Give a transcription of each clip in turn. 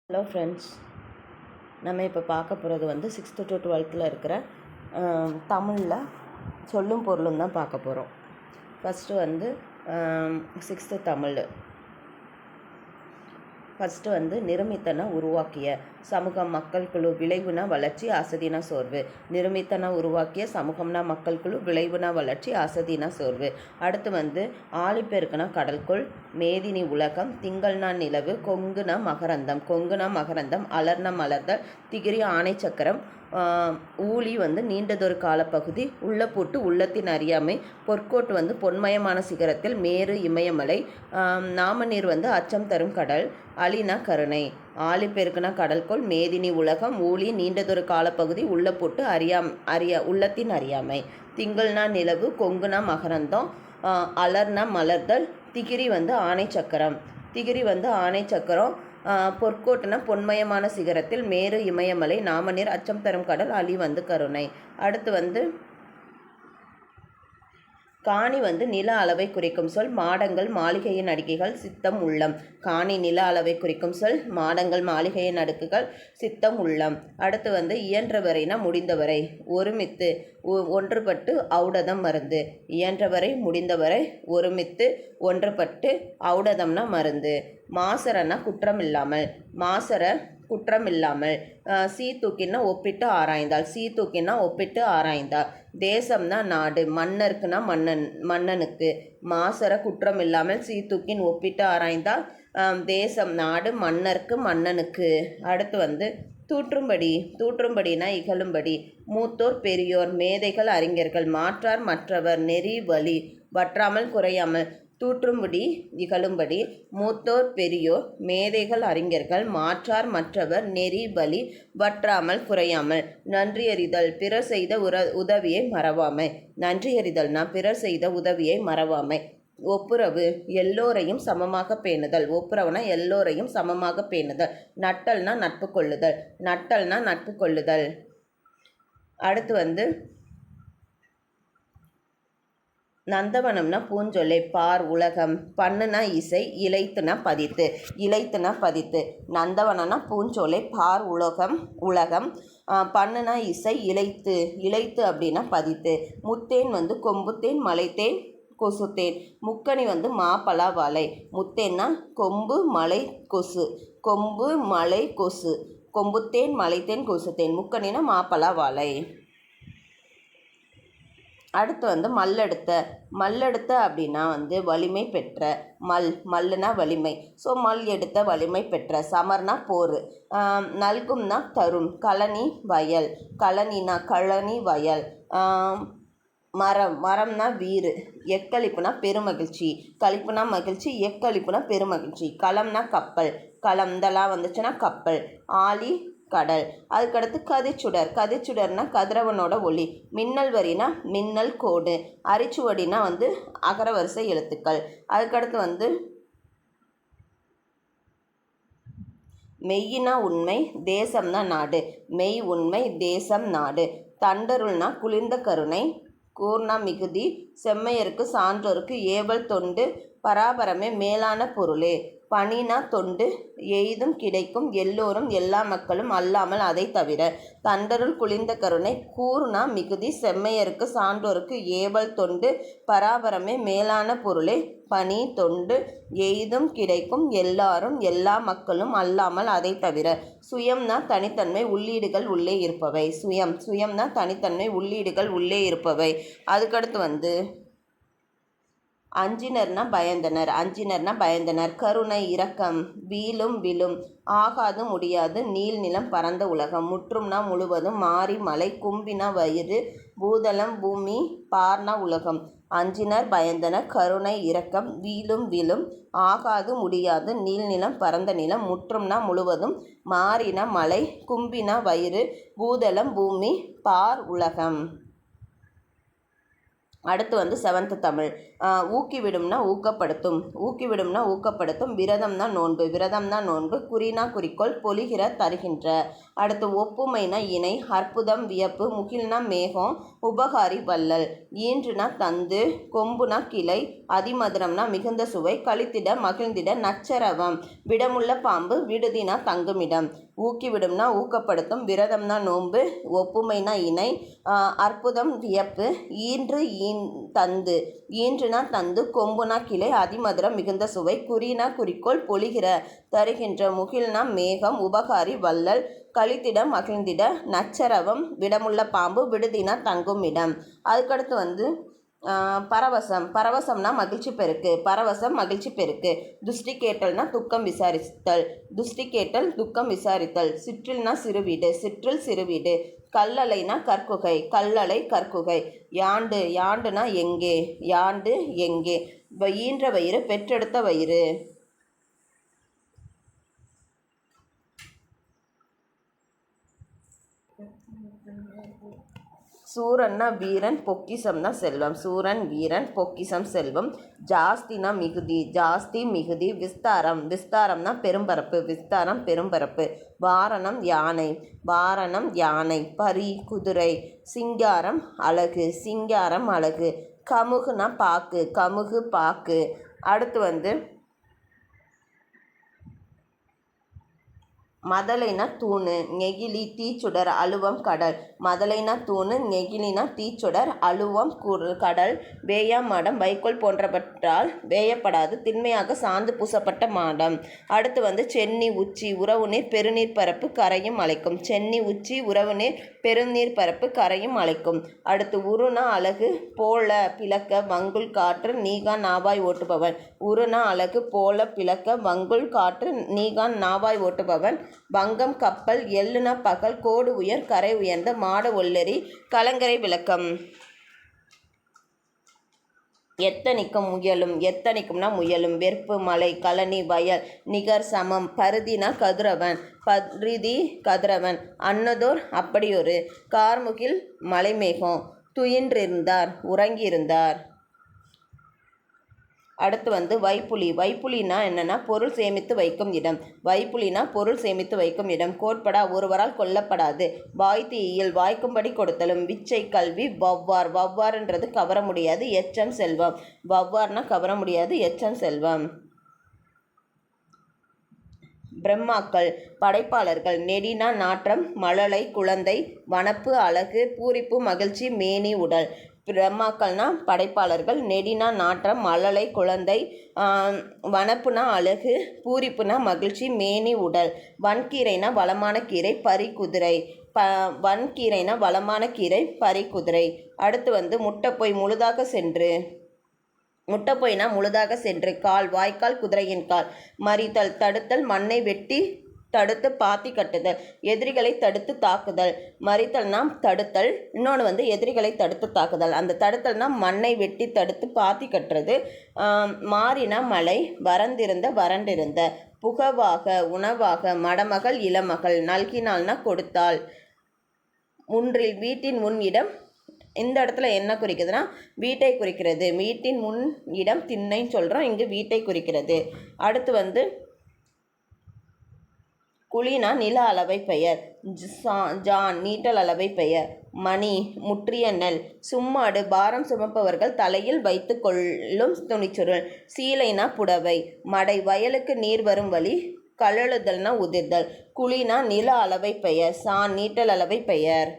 Hello friends, நம்ம இப்போ பார்க்க போகிறது வந்து 6th to 12th இருக்கிற தமிழில் சொல்லும் பொருளும் தான் பார்க்க போகிறோம். ஃபஸ்ட்டு வந்து 6th தமிழ். ஃபஸ்ட்டு வந்து நிருமித்தன உருவாக்கிய சமூகம் மக்கள் குழு விளைவுனா வளர்ச்சி அசதினா சோர்வு. நிருமித்தன உருவாக்கிய சமூகம்னா மக்கள் குழு விளைவுனா வளர்ச்சி அசதினா சோர்வு. அடுத்து வந்து ஆழிப்பெருக்குனா கடற்கோள், மேதினி உலகம், திங்கள்னா நிலவு, கொங்குனா மகரந்தம், அலர்னா மலர்தல், திகிரி ஆணை சக்கரம், ஊழி வந்து நீண்டதொரு காலப்பகுதி, உள்ளப்பூட்டு உள்ளத்தின் அறியாமை, பொற்கோட்டு வந்து பொன்மயமான சிகரத்தில், மேரு இமயமலை, நாமநீர் வந்து அச்சம் தரும் கடல், அலினா கருணை. ஆழிப்பெருக்குனா கடற்கோள், மேதினி உலகம், ஊழி நீண்டதொரு காலப்பகுதி, உள்ளப்பூட்டு உள்ளத்தின் அறியாமை, திங்கள்னா நிலவு, கொங்குனா மகரந்தம், அலர்னா மலர்தல், திகிரி வந்து ஆணை சக்கரம், பொற்கோட்டுனா பொன்மயமான சிகரத்தில், மேரு இமயமலை, நாமநீர் அச்சம் தரும் கடல், அலி வந்து கருணை. அடுத்து வந்து காணி வந்து நில அளவை குறிக்கும் சொல், மாடங்கள் மாளிகையின் அடுக்குகள், சித்தம் உள்ளம். காணி நில அளவை குறிக்கும் சொல், மாடங்கள் மாளிகையின் அடுக்குகள், சித்தம் உள்ளம். அடுத்து வந்து இயன்றவரைனா முடிந்தவரை, ஒருமித்து ஒன்றுபட்டு ஔடதம் மருந்து. இயன்றவரை முடிந்தவரை, ஒருமித்து ஒன்றுபட்டு ஔடதம்னா மருந்து. மாசரனா குற்றமில்லாமல், சீத்தூக்கின்னா ஒப்பிட்டு ஆராய்ந்தால், தேசம்னா நாடு, மன்னருக்குனா மன்னனுக்கு. மாசர குற்றமில்லாமல் சீத்தூக்கின் ஒப்பிட்டு ஆராய்ந்தால், தேசம் நாடு, மன்னனுக்கு. அடுத்து வந்து தூற்றும்படினா இகழும்படி, மூத்தோர் பெரியோர், மேதைகள் அறிஞர்கள், மாற்றார் மற்றவர், நெறி வழி, வற்றாமல் குறையாமல். தூற்றும்படி இகழும்படி, மூத்தோர் பெரியோர், மேதைகள் அறிஞர்கள், மாற்றார் மற்றவர், நெறி வழி, வற்றாமல் குறையாமல். நன்றியறிதல் பிறர் செய்த உதவியை மறவாமை. நன்றியறிதல்னா பிறர் செய்த உதவியை மறவாமை. ஒப்புரவு எல்லோரையும் சமமாக பேணுதல். நட்டல்னா நட்பு கொள்ளுதல். அடுத்து வந்து நந்தவனம்னா பூஞ்சொல்லை, பார் உலகம். பண்ணுனா இசை, இளைத்துனா பதித்து. நந்தவனம்னா பூஞ்சொல்லை, பார் உலகம், பண்ணுனா இசை, இளைத்து அப்படின்னா பதித்து. முத்தேன் வந்து கொம்புத்தேன், மலைத்தேன், கொசுத்தேன். முக்கணி வந்து மாப்பலா வாழை. முத்தேன்னா கொம்பு மலை கொசு, கொம்புத்தேன் மலைத்தேன் கொசுத்தேன். முக்கணினா மாப்பலா வாழை. அடுத்து வந்து மல்லெடுத்த அப்படின்னா வந்து வலிமை பெற்ற. மல்லுனா வலிமை, ஸோ மல் எடுத்த வலிமை பெற்ற. சமர்னா போர், நல்கும்னா தரும். கழனி வயல், மரம்னா வீறு. எக்களிப்புனா பெருமகிழ்ச்சி, களிப்புனா மகிழ்ச்சி, எக்களிப்புனா பெருமகிழ்ச்சி. களம்னா கப்பல், இதெல்லாம் வந்துச்சுன்னா கப்பல். ஆழி கடல். அதுக்கடுத்து கதிர்ச்சுடர்னா கதிரவனோட ஒளி. மின்னல் வரினா மின்னல் கோடு. அரிச்சுவடினா வந்து அகரவரிசை எழுத்துக்கள். அதுக்கடுத்து வந்து மெய்யினா உண்மை, தேசம்னா நாடு. மெய் உண்மை, தேசம் நாடு. தண்டருள்னா குளிர்ந்த கருணை, கூர்னா மிகுதி, செம்மையருக்கு சான்றோருக்கு ஏவல் தொண்டு, பராபரமே மேலான பொருளே. பணினா தொண்டு, எய்தும் கிடைக்கும் எல்லோரும் எல்லா மக்களும் அல்லாமல் அதை தவிர. தண்டருள் குளிர்ந்த கருணை, கூர்னா மிகுதி, செம்மையருக்கு சான்றோருக்கு ஏவல் தொண்டு, பராபரமே மேலான பொருளே. பணி தொண்டு, எய்தும் கிடைக்கும் எல்லாரும் எல்லா மக்களும் அல்லாமல் அதை தவிர. சுயம்னா தனித்தன்மை, உள்ளீடுகள் உள்ளே இருப்பவை. சுயம்னா தனித்தன்மை, உள்ளீடுகள் உள்ளே இருப்பவை. அதுக்கடுத்து வந்து அஞ்சினர்னா பயந்தனர். கருணை இரக்கம், விழும், ஆகாது முடியாது, நீள் நிலம் பரந்த உலகம். முற்றும்னா முழுவதும், மாறி மலை, கும்பினா வயிறு, பூதளம் பூமி, பார்னா உலகம். அஞ்சினர் பயந்தனர், கருணை இரக்கம், விழும், ஆகாது முடியாது, நீள் நிலம் பரந்த நிலம். முற்றும்னா முழுவதும், மாறினா மலை, கும்பினா வயிறு, பூதளம் பூமி, பார் உலகம். அடுத்து வந்து 7th தமிழ். ஊக்கிவிடும்னா ஊக்கப்படுத்தும், ஊக்கிவிடும்னா ஊக்கப்படுத்தும். விரதம்னா நோன்பு, விரதம்னா நோன்பு. குறினா குறிக்கோள், பொலிகிற தருகின்ற. அடுத்து ஒப்புமைனா இணை, அற்புதம் வியப்பு. முகில்னா மேகம், உபகாரி வள்ளல். ஈன்றுனா தந்து, கொம்புனா கிளை. அதிமதுரம்னா மிகுந்த சுவை, கழித்திட மகிழ்ந்திட. நச்சரவம், விடமுள்ள பாம்பு. விடுதினா தங்குமிடம். ஊக்கிவிடும்னா ஊக்கப்படுத்தும், விரதம்னா நோன்பு, ஒப்புமைனா இணை, அற்புதம் வியப்பு. ஈன்று தந்து, ஈன்றுனா தந்து, கொம்புனா கிளை. அதிமதுரம் மிகுந்த சுவை. குறினா குறிக்கோள், பொலிகிற தருகின்ற. முகில்னா மேகம், உபகாரி வள்ளல். கழித்திட மகிழ்ந்திட. நச்சரவம், விடமுள்ள பாம்பு. விடுதினா தங்குமிடம். அதுக்கடுத்து பரவசம், பரவசம்னா மகிழ்ச்சி பெருக்கு, பரவசம் மகிழ்ச்சி பெருக்கு. துஷ்டி கேட்டல்னா துக்கம் விசாரித்தல், துஷ்டி கேட்டல் துக்கம் விசாரித்தல். சிற்றில்னா சிறுவீடு, சிற்றில் சிறுவீடு. கல்லலைனா கற்குகை, கல்லலை கற்குகை. யாண்டு, யாண்டுனா எங்கே, யாண்டு எங்கே. ஈன்ற வயிறு, பெற்றெடுத்த வயிறு. சூரன்னா வீரன், பொக்கிசம்னா செல்வம். சூரன் வீரன், பொக்கிசம் செல்வம். ஜாஸ்தினா மிகுதி, ஜாஸ்தி மிகுதி. விஸ்தாரம், விஸ்தாரம்னா பெரும்பரப்பு, விஸ்தாரம் பெரும்பரப்பு. வாரணம் யானை, வாரணம் யானை. பரி குதிரை. சிங்காரம் அழகு, சிங்காரம் அழகு. கமுகுனா பாக்கு, கமுகு பாக்கு. அடுத்து மதலைனா தூணு, நெகிழி தீச்சுடர். அழுவம் கடல். மதலைனா தூணு, நெகிழினா தீச்சுடர். அழுவம் கடல். வேயாம் மாடம், வைக்கோல் போன்றவற்றால் வேயப்படாது திண்மையாக சாந்து பூசப்பட்ட மாடம். அடுத்து சென்னி உச்சி, உறவுநீர் பெருநீர் பரப்பு கரையும் அழைக்கும். சென்னி உச்சி, உறவுநீர் பெருநீர் பரப்பு கரையும் அழைக்கும். அடுத்து உருனா அழகு, போல பிளக்க வங்குள் காற்று. நீகான் நாவாய் ஓட்டுபவன். உருனா அழகு, போல பிளக்க வங்குள் காற்று. நீகான் நாவாய் ஓட்டுபவன். வங்கம் கப்பல். எள்ளுனா பகல், கோடு உயர் கரை உயர்ந்த. மாட ஒல்லெறி, கலங்கரை விளக்கம். எத்தனிக்கும் முயலும், எத்தனிக்கும்னா முயலும். வெற்பு மலை, கழனி வயல். நிகர் சமம், பருதினா கதிரவன், பரிதி கதிரவன். அன்னதோர் அப்படியொரு. கார்முகில் மலைமேகம். துயின்றிருந்தார், உறங்கியிருந்தார். அடுத்து வைப்புலி, வைப்புலினா என்னன்னா பொருள் சேமித்து வைக்கும் இடம். வைப்புலினா பொருள் சேமித்து வைக்கும் இடம். கோட்படா, ஒருவரால் கொல்லப்படாது. வாய்த்தீயில், வாய்க்கும்படி கொடுத்தலும். விச்சை கல்வி. வவ்வார், வவ்வாறுன்றது கவர முடியாது, எச்சம் செல்வம். வவ்வார்னா கவர முடியாது, எச்சம் செல்வம். பிரம்மாக்கள், படைப்பாளர்கள். நெடினா நாற்றம், மழலை குழந்தை. வனப்பு அழகு, பூரிப்பு மகிழ்ச்சி, மேனி உடல். பிரம்மாக்கள்னா படைப்பாளர்கள், நெடினா நாற்றம், மழலை குழந்தை, வனப்புனா அழகு, பூரிப்புனா மகிழ்ச்சி, மேனி உடல். வன்கீரைனா வளமான கீரை, பரி குதிரை. வன்கீரைனா வளமான கீரை, பரி குதிரை. அடுத்து முட்டைப்பொய், முழுதாக சென்று. முட்டைப்பொய்னா முழுதாக சென்று. கால், வாய்க்கால் குதிரையின் கால். மறித்தல், தடுத்தல், மண்ணை வெட்டி தடுத்து பாத்தி கட்டுதல். எதிரிகளை தடுத்து தாக்குதல். மறித்தல்னா தடுத்தல், இன்னொன்று எதிரிகளை தடுத்து தாக்குதல். அந்த தடுத்தல்னா மண்ணை வெட்டி தடுத்து பாத்தி கட்டுறது. மாறினா மழை, வறண்டிருந்த வறண்டிருந்த. புகவாக, உணவாக. மடமகள், இளமகள். நல்கினால்னா கொடுத்தாள். முன்றில், வீட்டின் முன் இடம். இந்த இடத்துல என்ன குறிக்குதுன்னா வீட்டை குறிக்கிறது. வீட்டின் முன் இடம் திண்ணைன்னு சொல்கிறோம், இங்கு வீட்டை குறிக்கிறது. அடுத்து குழினா நில அளவை பெயர். ஜான், நீட்டல் அளவை பெயர். மணி, முற்றிய நெல். சும்மாடு, பாரம் சுமப்பவர்கள் தலையில் வைத்து கொள்ளும் துணிச்சுருள். சீலைனா புடவை. மடை, வயலுக்கு நீர் வரும் வழி. கழலுதல்னா உதிர்தல். குழினா நில அளவை பெயர். சான், நீட்டல் அளவை பெயர்.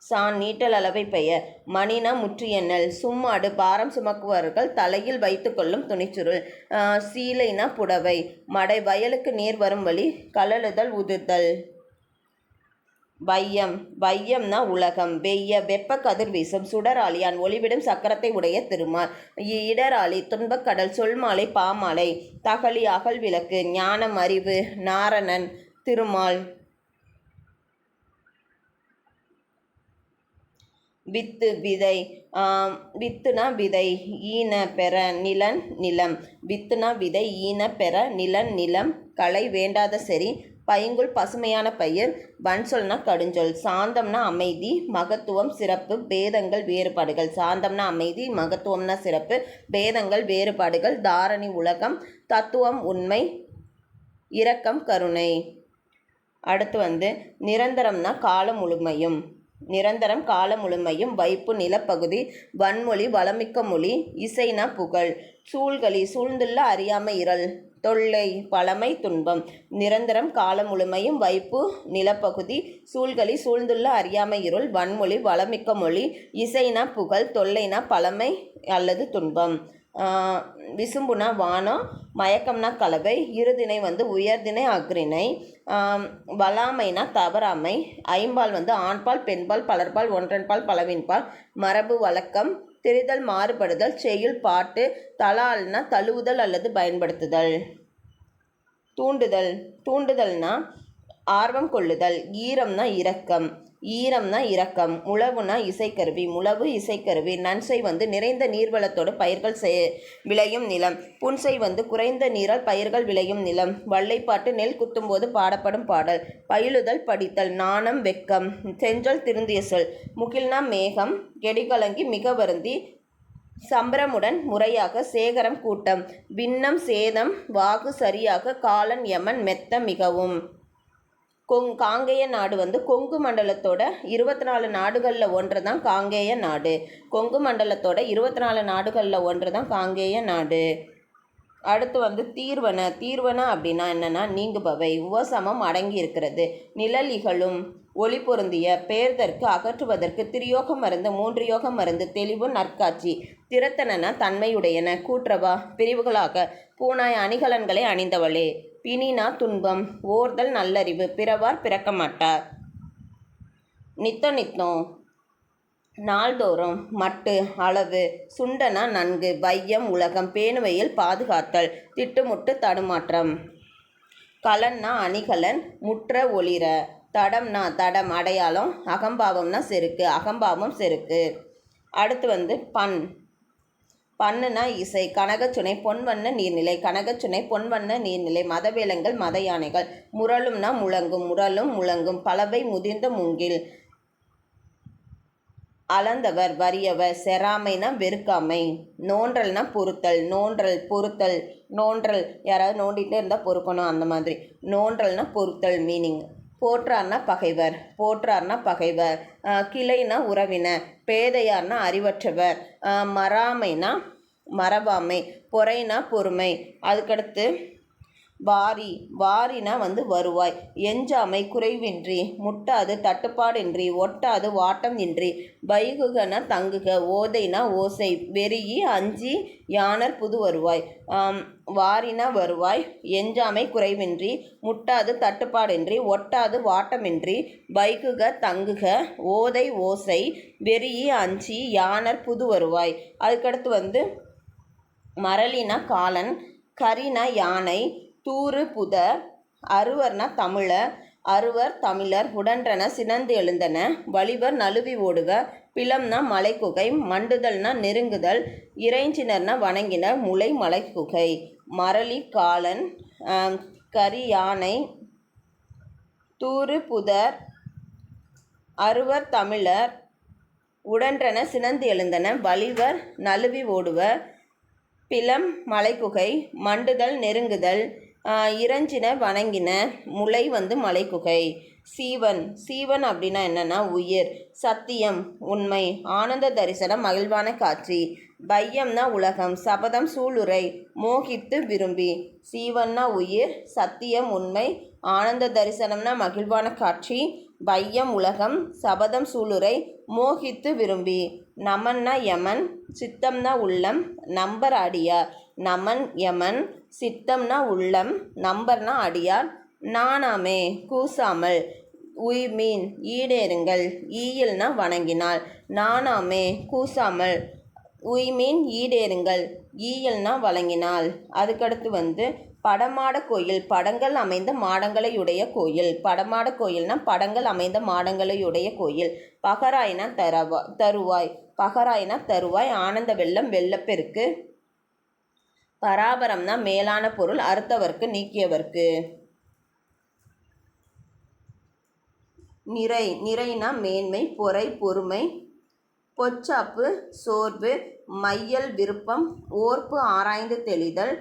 சான், நீட்டல் அளவை பெயர். மணினா முற்றிய நெல். சும்மாடு, பாரம் சுமக்குவர்கள் தலையில் வைத்து கொள்ளும் துணிச்சுருள். சீலைனா புடவை. மடை, வயலுக்கு நீர் வரும் வழி. கழலுதல் உதிர்தல். வையம், வையம்னா உலகம். வெய்ய, வெப்ப கதிர் வீசும். சுடராளியான், ஒளிவிடும் சக்கரத்தை உடைய திருமால். இடராளி, துன்பக்கடல். சொல்மாலை, பாமாலை. தகழி, அகல் விளக்கு. ஞானம், அறிவு. நாரணன், திருமால். வித்து, விதை. வித்துனா விதை, ஈன பெற. நிலன், நிலம். வித்துனா விதை, ஈன பெற. நிலன், நிலம். களை, வேண்டாத செறி. பைங்குல் பசுமையான பயிர். வன்சொல்னா கடுஞ்சொல். சாந்தம்னா அமைதி, மகத்துவம், சிறப்பு, பேதங்கள், வேறுபாடுகள். சாந்தம்னா அமைதி, மகத்துவம்னா சிறப்பு, பேதங்கள், வேறுபாடுகள். தாரணி உலகம், தத்துவம் உண்மை, இரக்கம் கருணை. அடுத்து நிரந்தரம்னா காலம் முழுமையும். நிரந்தரம் காலம் முழுமையும். வைப்பு நிலப்பகுதி. வன்மொழி வளமிக்க மொழி. இசைனா புகழ். சூழ்களி சூழ்ந்துள்ள அறியாமை இருள். தொல்லை பழமை துன்பம். நிரந்தரம் காலம் முழுமையும். வைப்பு நிலப்பகுதி. சூழ்களி சூழ்ந்துள்ள அறியாமை இருள். வன்மொழி வளமிக்க மொழி. இசைனா புகழ். தொல்லைனா பழமை அல்லது துன்பம். விசும்புனா வானம். மயக்கம்னா கலவை. இருதிணை உயர்திணை அஃறிணை. வளாமைனா தவறாமை. ஐம்பால் ஆண்பால் பெண்பால் பலர்பால் ஒன்றன்பால் பலவின்பால். மரபு வழக்கம். தெரிதல் மாறுபடுதல். செய்யுள் பாட்டு. தலால்னா தழுவுதல் அல்லது பயன்படுத்துதல். தூண்டுதல். தூண்டுதல்னா ஆர்வம் கொள்ளுதல். ஈரம்னா இரக்கம். ஈரம்னா இரக்கம். முழவுனா இசைக்கருவி. முழவு இசைக்கருவி. நன்சை நிறைந்த நீர்வளத்தோடு பயிர்கள் விளையும் நிலம். புன்சை குறைந்த நீரால் பயிர்கள் விளையும் நிலம். வள்ளைப்பாட்டு நெல் குத்தும்போது பாடப்படும் பாடல். பயிலுதல் படித்தல். நாணம் வெட்கம். செஞ்சொல் திருந்திய சொல். முகில்னா மேகம். கெடிகலங்கி மிக வருந்தி. சம்பரமுடன் முறையாக. சேகரம் கூட்டம். விண்ணம் சேதம். வாகு சரியாக. காலன் யமன் மெத்த மிகவும். காங்கேய நாடு கொங்கு மண்டலத்தோட 24 நாடுகளில் ஒன்று தான் காங்கேய நாடு. கொங்கு மண்டலத்தோட 24 நாடுகளில் ஒன்று தான் காங்கேய நாடு. அடுத்து தீர்வன. தீர்வன அப்படின்னா என்னென்னா நீங்குபவை. உவசமம் அடங்கி இருக்கிறது. நிழல் இகழும். ஒளி பொருந்திய. பெயர்தற்கு அகற்றுவதற்கு. திரியோகம் மருந்து 3 யோகம் மருந்து. தெளிவு நற்காட்சி. திறத்தன தன்மையுடையன. கூற்றவா பிரிவுகளாக. பூனாய் அணிகலன்களை அணிந்தவளே. பிணினா துன்பம். ஓர்தல் நல்லறிவு. பிறவார் பிறக்க மாட்டார். நித்தோ நித்தோ நாள்தோறும். மட்டு அளவு. சுண்டனா நன்கு. வையம் உலகம். பேணுவையில் பாதுகாத்தல். திட்டுமுட்டு தடுமாற்றம். கலன்னா அணிகலன். முற்ற ஒளிர. தடம்னா தடம் அடையாளம். அகம்பாவம்னா செருக்கு. அகம்பாவம் செருக்கு. அடுத்து பண். பண்ணுனா இசை. கனகச்சுனை பொன்வண்ண நீர்நிலை. கனகச்சுனை பொன்வண்ண நீர்நிலை. மதவேலங்கள் மத யானைகள். முரளும்னா முழங்கும். முரலும் முழங்கும். பலவை முதிர்ந்த மூங்கில். அளந்தவர் வறியவர். செராமைனா வெறுக்காமை. நோன்றல்னா பொறுத்தல். நோன்றல் பொறுத்தல். நோன்றல் யாராவது நோண்டிகிட்டே இருந்தால் பொறுக்கணும் அந்த மாதிரி. நோன்றல்னா பொறுத்தல் மீனிங். போற்றார்னா பகைவர். போற்றார்னா பகைவர். கிளைனா உறவினர். பேதையார்னா அறிவற்றவர். மறாமைனா மறவாமை. பொறைனா பொறுமை. அதுக்கடுத்து வாரி. வாரினா வருவாய். எஞ்சாமை குறைவின்றி. முட்டாது தட்டுப்பாடின்றி. ஒட்டாது வாட்டம் இன்றி. வைகுகனா தங்குக. ஓதைனா ஓசை. வெறியி அஞ்சி யானர் புது வருவாய். வாரினா வருவாய். எஞ்சாமை குறைவின்றி. முட்டாது தட்டுப்பாடின்றி. ஒட்டாது வாட்டமின்றி. வைகுக தங்குக. ஓதை ஓசை. வெறியி அஞ்சி யானர் புது வருவாய். அதுக்கடுத்து மரளினா காலன். கரினா யானை. தூறு புதர். அறுவர்னா தமிழர். அறுவர் தமிழர். உடன்றன சினந்து எழுந்தன. வலிவர் நழுவி ஓடுவர். பிளம்னா மலைக்குகை. மண்டுதல்னா நெருங்குதல். இறைஞ்சினர்னா வணங்கினர். முளை மலைக்குகை. மரளி காலன். கரி யானை. தூறு புதர். அறுவர் தமிழர். உடன்றன சினந்து எழுந்தன. வலிவர் நழுவி ஓடுவர். பிளம் மலைக்குகை. மண்டுதல் நெருங்குதல். இறைஞ்சினர் வணங்கினர். முளை மலைக்குகை. சீவன். சீவன் அப்படின்னா என்னன்னா உயிர். சத்தியம் உண்மை. ஆனந்த தரிசனம் மகிழ்வான காட்சி. பையம்னா உலகம். சபதம் சூளுரை. மோகித்து விரும்பி. சீவன்னா உயிர். சத்தியம் உண்மை. ஆனந்த தரிசனம்னா மகிழ்வான காட்சி. பையம் உலகம். சபதம் சூளுரை. மோகித்து விரும்பி. நமன்னா யமன். சித்தம்னா உள்ளம். நம்பர் அடியார். நமன் யமன். சித்தம்னா உள்ளம். நம்பர்னா அடியார். நாணாமே கூசாமல். உய்மீன் ஈடேறுங்கள். ஈயில்னா வணங்கினால். நாணாமே கூசாமல். உய்மீன் ஈடேறுங்கள். ஈயல்னா வழங்கினால். அதுக்கடுத்து படமாட கோயில். படங்கள் அமைந்த மாடங்களையுடைய கோயில். படமாட கோயில்னா படங்கள் அமைந்த மாடங்களையுடைய கோயில். பகராய்னா தருவாய். பகராய்னா தருவாய். ஆனந்த வெள்ளம் வெள்ளப்பெருக்கு. பராபரம்னா மேலான பொருள். அறுத்தவர்க்கு நீக்கியவர்க்கு. நிறைனா மேன்மை, பொறை பொறுமை, பொச்சாப்பு சோர்வு, மையல் விருப்பம், ஓர்ப்பு ஆராய்ந்து தெளிதல்,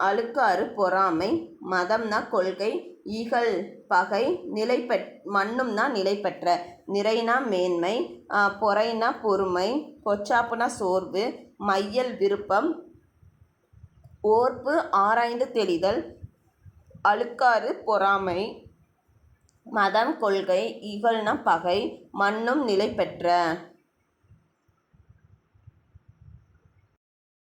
அழுக்காறு பொறாமை, மதம்னா கொள்கை, இகல் பகை, மன்னும்னா நிலைபெற்ற, நிறைனா மேன்மை, பொறைனா பொறுமை, பொச்சாப்புனா சோர்வு, மையல் விருப்பம், ஓர்ப்பு ஆராய்ந்து தெளிதல், அழுக்காறு பொறாமை, மதம் கொள்கை, இகல்னா பகை, மன்னும் நிலைபெற்ற.